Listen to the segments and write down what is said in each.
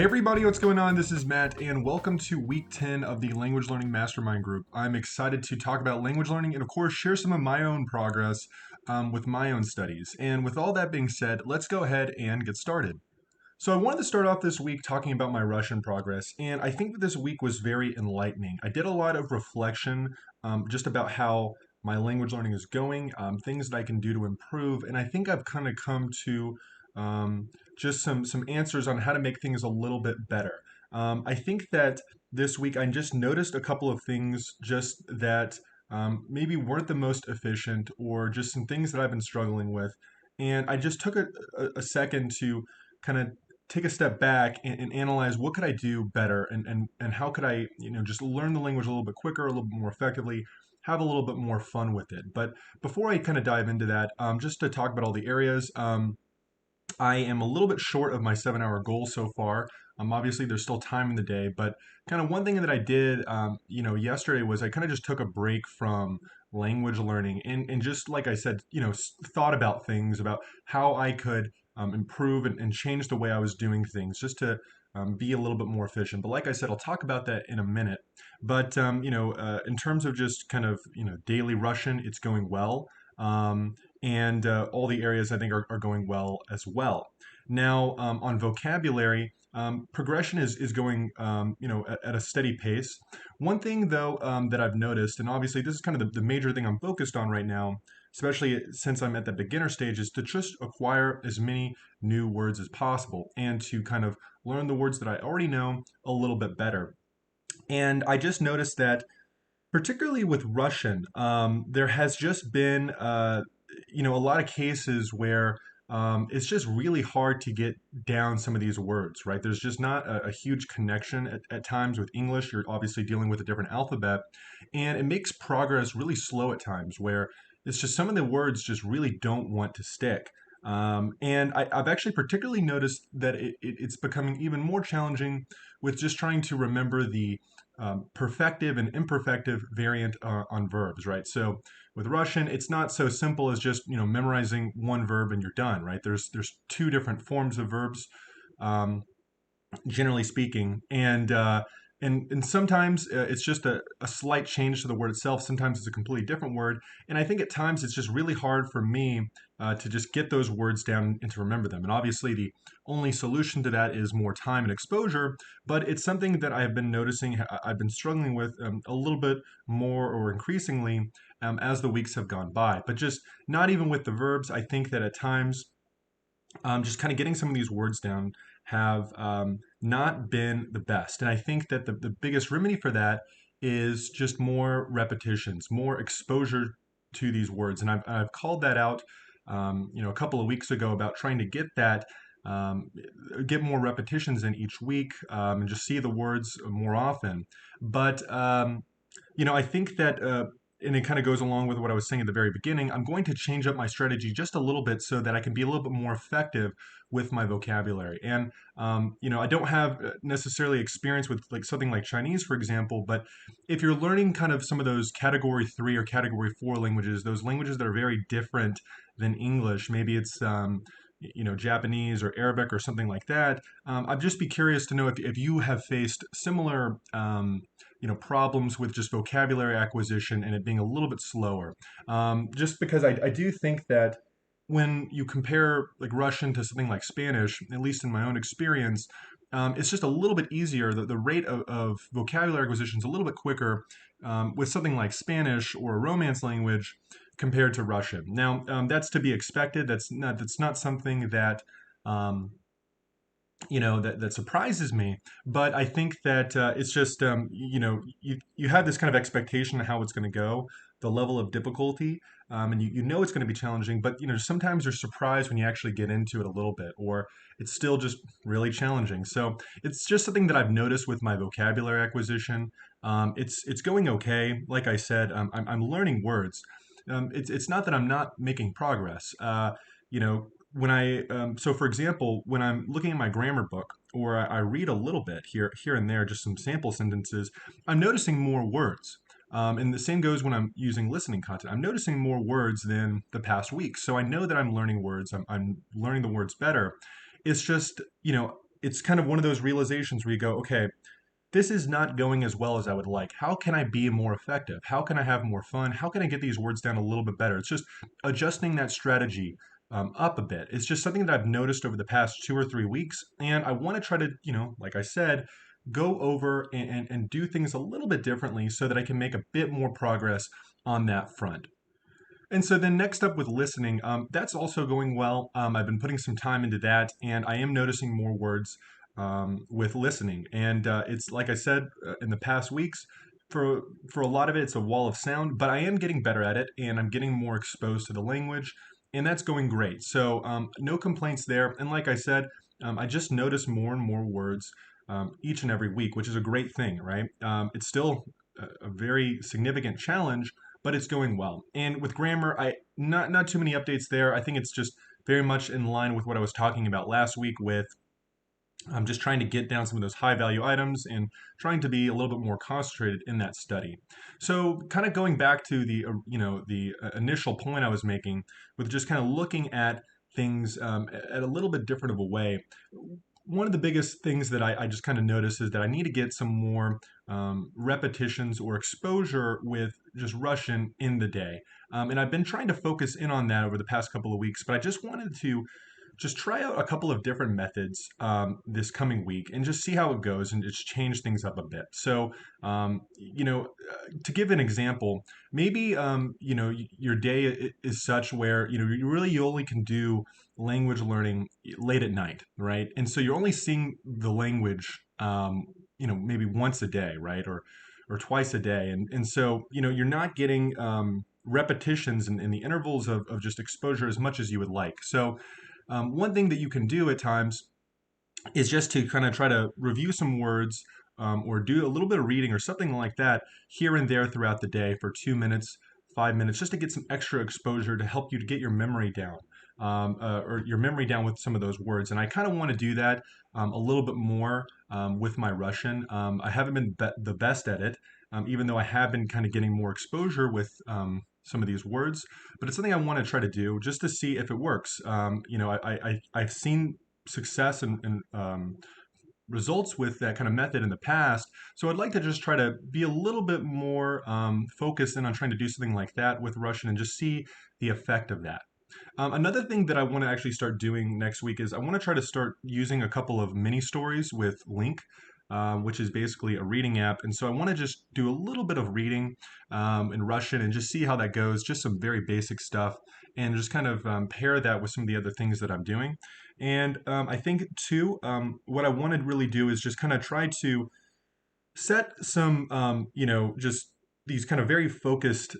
Hey everybody, what's going on? This is Matt, and welcome to week 10 of the Language Learning Mastermind group. I'm excited to talk about language learning and, of course, share some of my own progress with my own studies. And with all that being said, let's go ahead and get started. So, I wanted to start off this week talking about my Russian progress, and I think that this week was very enlightening. I did a lot of reflection just about how my language learning is going, things that I can do to improve, and I think I've kind of come to just some answers on how to make things a little bit better. I think that this week I just noticed a couple of things just that maybe weren't the most efficient, or just some things that I've been struggling with. And I just took a second to kind of take a step back and analyze what could I do better, and how could I just learn the language a little bit quicker, a little bit more effectively, have a little bit more fun with it. But before I kind of dive into that, just to talk about all the areas, I am a little bit short of my 7 hour goal so far. Obviously, there's still time in the day, but kind of one thing that I did, yesterday was I kind of just took a break from language learning, and just like I said, thought about things about how I could improve and change the way I was doing things just to be a little bit more efficient. But like I said, I'll talk about that in a minute. But in terms of just kind of daily Russian, it's going well. And all the areas I think are going well as well. Now, on vocabulary, progression is going at a steady pace. One thing though that I've noticed, and obviously this is kind of the major thing I'm focused on right now, especially since I'm at the beginner stage, is to just acquire as many new words as possible and to kind of learn the words that I already know a little bit better. And I just noticed that particularly with Russian, there has just been a lot of cases where it's just really hard to get down some of these words, right? There's just not a huge connection at times with English. You're obviously dealing with a different alphabet, and it makes progress really slow at times where it's just some of the words just really don't want to stick. And I've actually particularly noticed that it's becoming even more challenging with just trying to remember the perfective and imperfective variant on verbs, right? So with Russian, it's not so simple as just memorizing one verb and you're done, right? There's two different forms of verbs, um, generally speaking, and sometimes it's just a slight change to the word itself. Sometimes it's a completely different word, and I think at times it's just really hard for me to just get those words down and to remember them. And obviously, the only solution to that is more time and exposure. But it's something that I have been noticing, I've been struggling with a little bit more or increasingly as the weeks have gone by. But just not even with the verbs, I think that at times just kind of getting some of these words down have not been the best. And I think that the biggest remedy for that is just more repetitions, more exposure to these words. And I've called that out, a couple of weeks ago about trying to get that. Get more repetitions in each week, and just see the words more often. But I think that and it kind of goes along with what I was saying at the very beginning. I'm going to change up my strategy just a little bit so that I can be a little bit more effective with my vocabulary. And I don't have necessarily experience with like something like Chinese, for example, but if you're learning kind of some of those category 3 or category 4 languages, those languages that are very different than English, maybe it's Japanese or Arabic or something like that. I'd just be curious to know if you have faced similar problems with just vocabulary acquisition and it being a little bit slower. Just because I do think that when you compare like Russian to something like Spanish, at least in my own experience, it's just a little bit easier. The rate of vocabulary acquisition is a little bit quicker with something like Spanish or a Romance language compared to Russian. Now, that's to be expected. That's not something that that surprises me. But I think that it's just you have this kind of expectation of how it's going to go, the level of difficulty, and you know it's going to be challenging. But sometimes you're surprised when you actually get into it a little bit, or it's still just really challenging. So it's just something that I've noticed with my vocabulary acquisition. It's going okay. Like I said, I'm learning words. It's not that I'm not making progress. You know, when so for example, when I'm looking at my grammar book, or I read a little bit here and there, just some sample sentences, I'm noticing more words. And the same goes when I'm using listening content. I'm noticing more words than the past week. So I know that I'm learning words. I'm learning the words better. It's just, it's kind of one of those realizations where you go, okay, this is not going as well as I would like. How can I be more effective? How can I have more fun? How can I get these words down a little bit better? It's just adjusting that strategy up a bit. It's just something that I've noticed over the past 2 or 3 weeks. And I want to try to, like I said, go over and do things a little bit differently so that I can make a bit more progress on that front. And so then next up with listening, that's also going well. I've been putting some time into that, and I am noticing more words with listening. And it's like I said in the past weeks, for a lot of it, it's a wall of sound, but I am getting better at it, and I'm getting more exposed to the language, and that's going great. So no complaints there. And like I said, I just notice more and more words each and every week, which is a great thing, right? It's still a very significant challenge, but it's going well. And with grammar, I not too many updates there. I think it's just very much in line with what I was talking about last week with just trying to get down some of those high value items and trying to be a little bit more concentrated in that study. So kind of going back to the initial point I was making with just kind of looking at things at a little bit different of a way. One of the biggest things that I just kind of noticed is that I need to get some more repetitions or exposure with just Russian in the day. And I've been trying to focus in on that over the past couple of weeks, but I just wanted to just try out a couple of different methods this coming week and just see how it goes and just change things up a bit. So, to give an example, maybe, your day is such where, you only can do language learning late at night, right? And so you're only seeing the language, maybe once a day, right? Or twice a day. And so, you're not getting repetitions in the intervals of just exposure as much as you would like. So, one thing that you can do at times is just to kind of try to review some words or do a little bit of reading or something like that here and there throughout the day for 2 minutes, 5 minutes, just to get some extra exposure to help you to get your memory down. Or your memory down with some of those words. And I kind of want to do that a little bit more with my Russian. I haven't been the best at it, even though I have been kind of getting more exposure with some of these words. But it's something I want to try to do just to see if it works. I've seen success and results with that kind of method in the past. So I'd like to just try to be a little bit more focused in on trying to do something like that with Russian and just see the effect of that. Another thing that I want to actually start doing next week is I want to try to start using a couple of mini stories with Link, which is basically a reading app. And so I want to just do a little bit of reading in Russian and just see how that goes, just some very basic stuff, and just kind of pair that with some of the other things that I'm doing. And I think, too, what I want to really do is just kind of try to set some, just these kind of very focused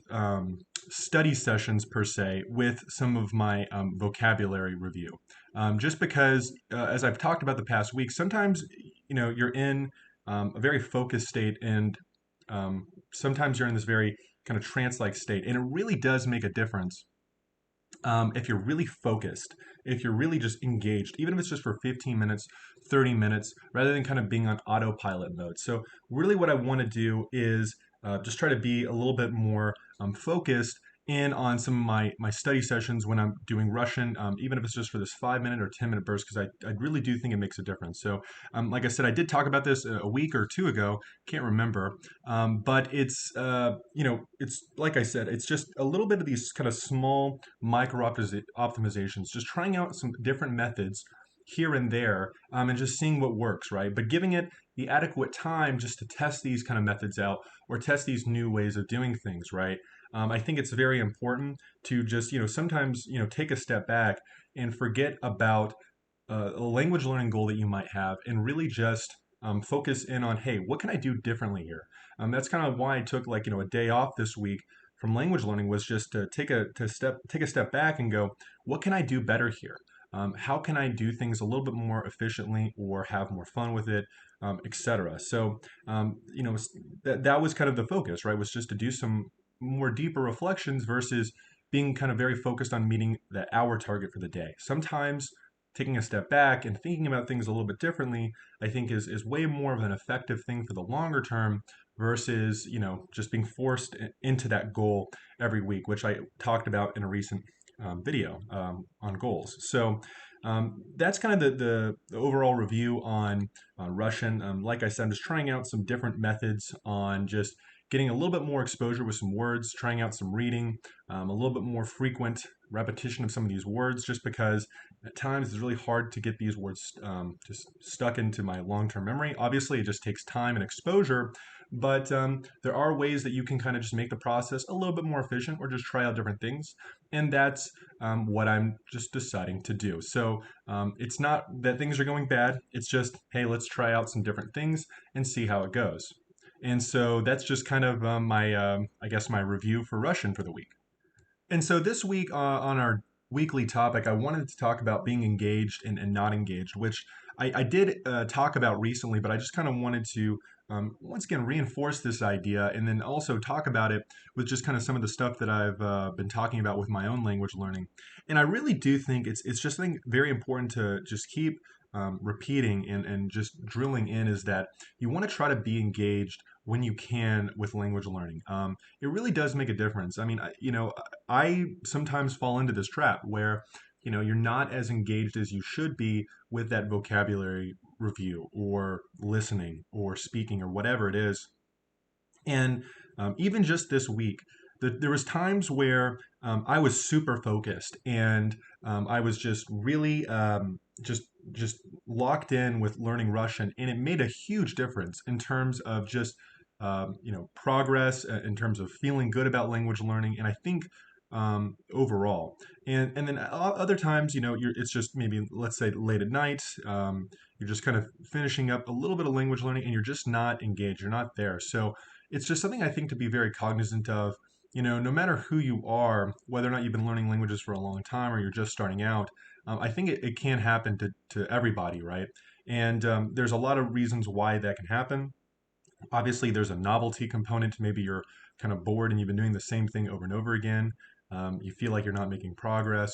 study sessions per se with some of my vocabulary review. Just because, as I've talked about the past week, sometimes, you're in a very focused state and sometimes you're in this very kind of trance-like state. And it really does make a difference if you're really focused, if you're really just engaged, even if it's just for 15 minutes, 30 minutes, rather than kind of being on autopilot mode. So, really, what I want to do is just try to be a little bit more focused in on some of my study sessions when I'm doing Russian, even if it's just for this 5 minute or 10 minute burst, because I really do think it makes a difference. So, like I said, I did talk about this a week or two ago, can't remember, but it's like I said, it's just a little bit of these kind of small micro optimizations, just trying out some different methods here and there and just seeing what works, right? But giving it the adequate time just to test these kind of methods out or test these new ways of doing things, right? I think it's very important to just, sometimes, take a step back and forget about a language learning goal that you might have and really just focus in on, hey, what can I do differently here? That's kind of why I took like, a day off this week from language learning was just to take a step back and go, what can I do better here? How can I do things a little bit more efficiently or have more fun with it, etc. So, that was kind of the focus, right? Was just to do some more deeper reflections versus being kind of very focused on meeting the hour target for the day. Sometimes taking a step back and thinking about things a little bit differently, I think is way more of an effective thing for the longer term versus, just being forced into that goal every week, which I talked about in a recent video on goals. So, That's kind of the overall review on Russian. Like I said, I'm just trying out some different methods on just getting a little bit more exposure with some words, trying out some reading, a little bit more frequent repetition of some of these words, just because at times it's really hard to get these words just stuck into my long-term memory. Obviously, it just takes time and exposure, but there are ways that you can kind of just make the process a little bit more efficient or just try out different things. And that's what I'm just deciding to do. So it's not that things are going bad. It's just, hey, let's try out some different things and see how it goes. And so that's just kind of I guess, my review for Russian for the week. And so this week on our weekly topic, I wanted to talk about being engaged and not engaged, which I did talk about recently, but I just kind of wanted to once again reinforce this idea and then also talk about it with just kind of some of the stuff that I've been talking about with my own language learning. And I really do think it's just something very important to just keep repeating and just drilling in is that you want to try to be engaged when you can with language learning. It really does make a difference. I mean, I sometimes fall into this trap where, you're not as engaged as you should be with that vocabulary review or listening or speaking or whatever it is. And even just this week, there was times where I was super focused and I was just really just locked in with learning Russian, and it made a huge difference in terms of just progress, in terms of feeling good about language learning, and I think overall. And then other times, it's just maybe, let's say, late at night. You're just kind of finishing up a little bit of language learning, and you're just not engaged. You're not there. So it's just something I think to be very cognizant of. No matter who you are, whether or not you've been learning languages for a long time or you're just starting out, I think it can happen to everybody, right? And there's a lot of reasons why that can happen. Obviously, there's a novelty component. Maybe you're kind of bored and you've been doing the same thing over and over again. You feel like you're not making progress.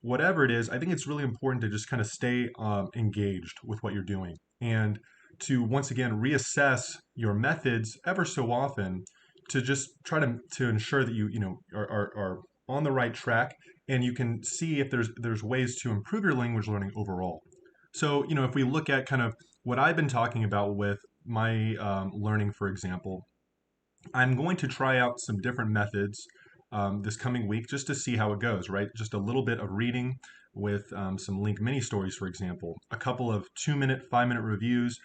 Whatever it is, I think it's really important to just kind of stay engaged with what you're doing and to once again reassess your methods ever so often to just try to ensure that you are on the right track and you can see if there's ways to improve your language learning overall. So, if we look at kind of what I've been talking about with my learning, for example, I'm going to try out some different methods this coming week just to see how it goes, right? Just a little bit of reading with some link mini stories, for example, a couple of 2 minute, 5 minute reviews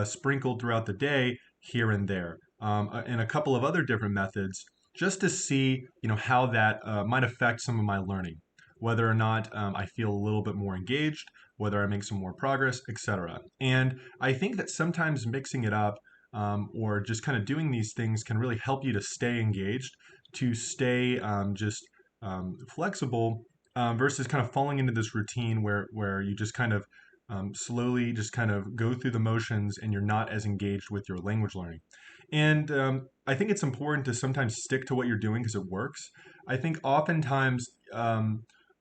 sprinkled throughout the day here and there, and a couple of other different methods just to see, how that might affect some of my learning, whether or not I feel a little bit more engaged, whether I make some more progress, etc. And I think that sometimes mixing it up or just kind of doing these things can really help you to stay engaged, to stay just flexible versus kind of falling into this routine where you just kind of slowly just kind of go through the motions and you're not as engaged with your language learning. And I think it's important to sometimes stick to what you're doing because it works. I think oftentimes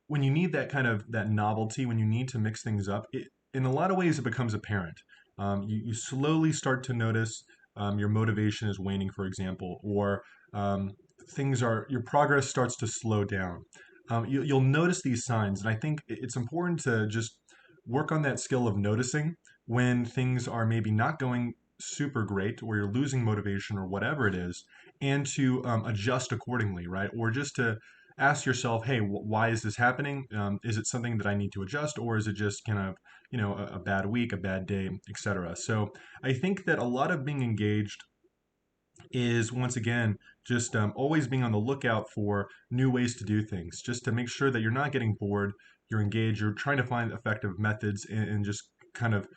when you need that kind of that novelty, when you need to mix things up, in a lot of ways it becomes apparent. You slowly start to notice your motivation is waning, for example, or your progress starts to slow down. You'll notice these signs, and I think it's important to just work on that skill of noticing when things are maybe not going super great, or you're losing motivation, or whatever it is, and to adjust accordingly, right? Or just to ask yourself, hey, why is this happening? Is it something that I need to adjust, or is it just kind of a bad week, a bad day, etc. So I think that a lot of being engaged is once again just always being on the lookout for new ways to do things, just to make sure that you're not getting bored, you're engaged, you're trying to find effective methods and just kind of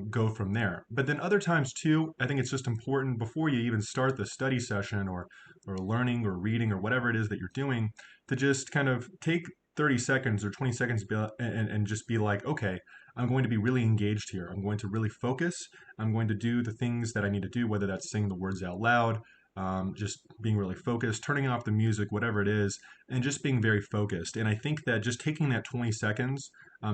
go from there. But then other times too, I think it's just important before you even start the study session or learning or reading or whatever it is that you're doing to just kind of take 30 seconds or 20 seconds and just be like, okay, I'm going to be really engaged here. I'm going to really focus. I'm going to do the things that I need to do, whether that's saying the words out loud, just being really focused, turning off the music, whatever it is, and just being very focused. And I think that just taking that 20 seconds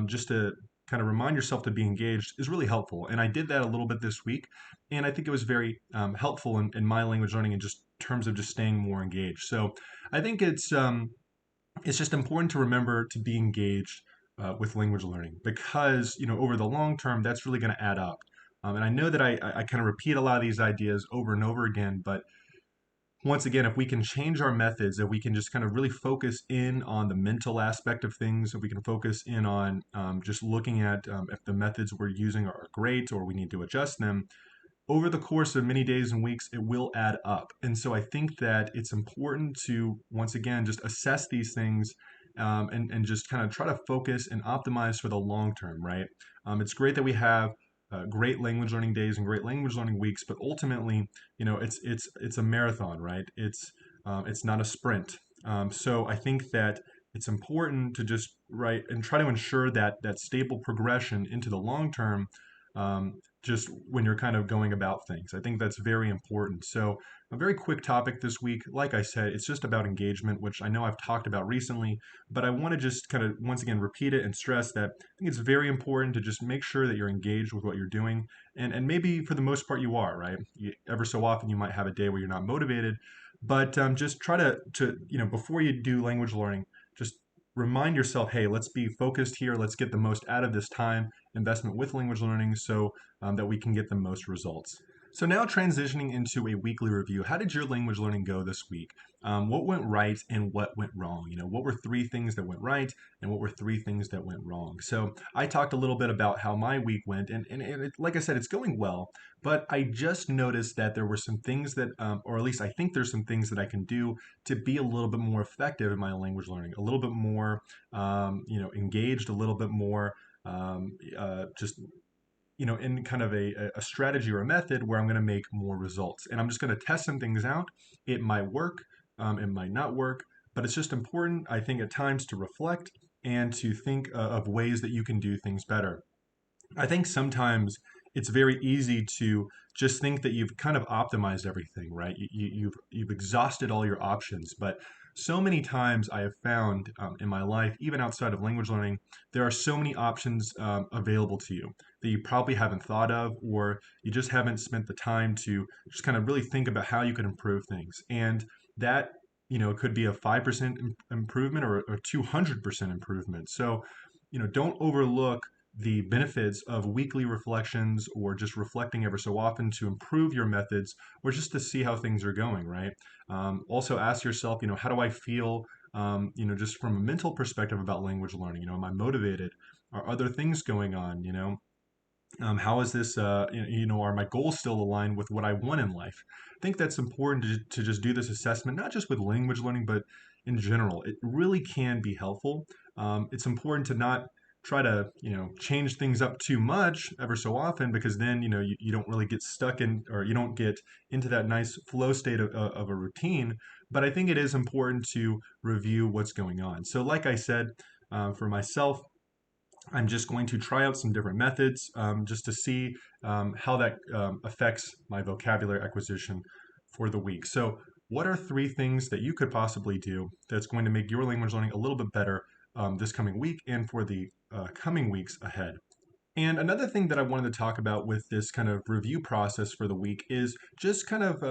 just to kind of remind yourself to be engaged is really helpful. And I did that a little bit this week. And I think it was very helpful in my language learning in just terms of just staying more engaged. So I think it's just important to remember to be engaged with language learning, because over the long term that's really going to add up. And I know that I kind of repeat a lot of these ideas over and over again, but once again, if we can change our methods, if we can just kind of really focus in on the mental aspect of things, if we can focus in on just looking at if the methods we're using are great or we need to adjust them, over the course of many days and weeks, it will add up. And so I think that it's important to, once again, just assess these things, and just kind of try to focus and optimize for the long term, right? It's great that we have great language learning days and great language learning weeks, but ultimately, it's a marathon, right? It's not a sprint. So I think that it's important to just write and try to ensure that stable progression into the long term, just when you're kind of going about things. I think that's very important. So, a very quick topic this week. Like I said, it's just about engagement, which I know I've talked about recently, but I want to just kind of once again repeat it and stress that I think it's very important to just make sure that you're engaged with what you're doing. And maybe for the most part you are, right? Ever so often you might have a day where you're not motivated, but just try to before you do language learning, just remind yourself, hey, let's be focused here. Let's get the most out of this time investment with language learning so that we can get the most results. So now transitioning into a weekly review, how did your language learning go this week? What went right and what went wrong? What were three things that went right and what were three things that went wrong? So I talked a little bit about how my week went, and like I said, it's going well, but I just noticed that there were some things that, or at least I think there's some things that I can do to be a little bit more effective in my language learning, a little bit more, engaged, a little bit more just in kind of a strategy or a method where I'm going to make more results. And I'm just going to test some things out. It might work, it might not work, but it's just important, I think, at times to reflect and to think of ways that you can do things better. I think sometimes it's very easy to just think that you've kind of optimized everything, right? You've exhausted all your options, but so many times I have found in my life, even outside of language learning, there are so many options available to you that you probably haven't thought of, or you just haven't spent the time to just kind of really think about how you can improve things. And that, could be a 5% improvement or a 200% improvement. So, don't overlook the benefits of weekly reflections or just reflecting ever so often to improve your methods or just to see how things are going, right? Also ask yourself, how do I feel, just from a mental perspective about language learning? Am I motivated? Are other things going on? How is this, are my goals still aligned with what I want in life? I think that's important to just do this assessment, not just with language learning, but in general. It really can be helpful. It's important to not try to, change things up too much ever so often, because then, you don't really get stuck in, or you don't get into that nice flow state of a routine. But I think it is important to review what's going on. So, like I said, for myself, I'm just going to try out some different methods just to see how that affects my vocabulary acquisition for the week. So, what are three things that you could possibly do that's going to make your language learning a little bit better this coming week and for the coming weeks ahead? And another thing that I wanted to talk about with this kind of review process for the week is just kind of,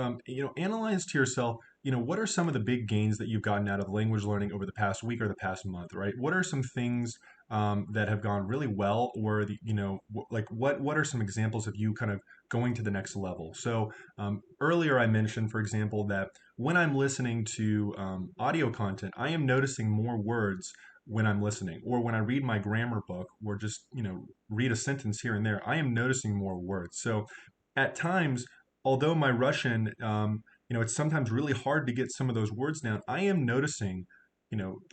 analyze to yourself, what are some of the big gains that you've gotten out of language learning over the past week or the past month, right? What are some things that have gone really well, or like what are some examples of you kind of going to the next level? So earlier I mentioned, for example, that when I'm listening to audio content, I am noticing more words when I'm listening, or when I read my grammar book, or just read a sentence here and there, I am noticing more words. So at times, although my Russian, it's sometimes really hard to get some of those words down, I am noticing,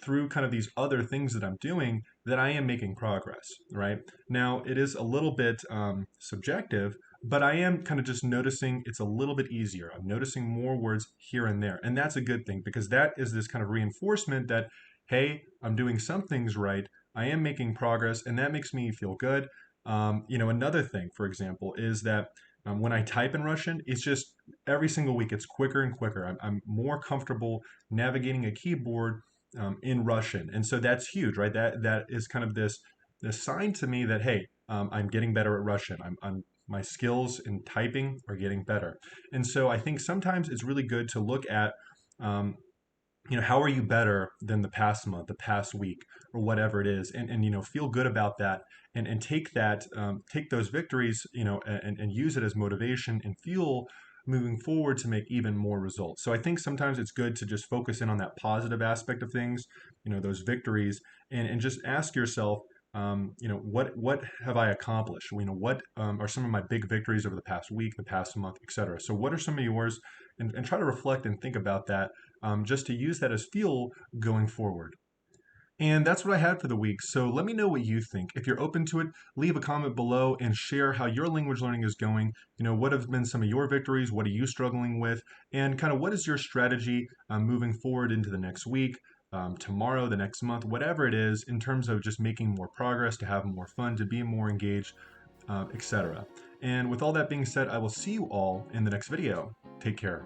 through kind of these other things that I'm doing, that I am making progress, right? Now, it is a little bit subjective, but I am kind of just noticing it's a little bit easier. I'm noticing more words here and there. And that's a good thing, because that is this kind of reinforcement that, hey, I'm doing some things right. I am making progress, and that makes me feel good. Another thing, for example, is that when I type in Russian, it's just every single week it's quicker and quicker. I'm more comfortable navigating a keyboard in Russian, and so that's huge, right? That is kind of this sign to me that, hey, I'm getting better at Russian. I'm my skills in typing are getting better, and so I think sometimes it's really good to look at. Um, how are you better than the past month, the past week, or whatever it is, and feel good about that, and take that, take those victories, and use it as motivation and fuel moving forward to make even more results. So I think sometimes it's good to just focus in on that positive aspect of things, those victories, and just ask yourself, what have I accomplished? What are some of my big victories over the past week, the past month, etc. So what are some of yours? And try to reflect and think about that, just to use that as fuel going forward. And that's what I had for the week. So let me know what you think. If you're open to it, leave a comment below and share how your language learning is going. What have been some of your victories? What are you struggling with? And kind of what is your strategy moving forward into the next week, tomorrow, the next month, whatever it is, in terms of just making more progress, to have more fun, to be more engaged, etc. And with all that being said, I will see you all in the next video. Take care.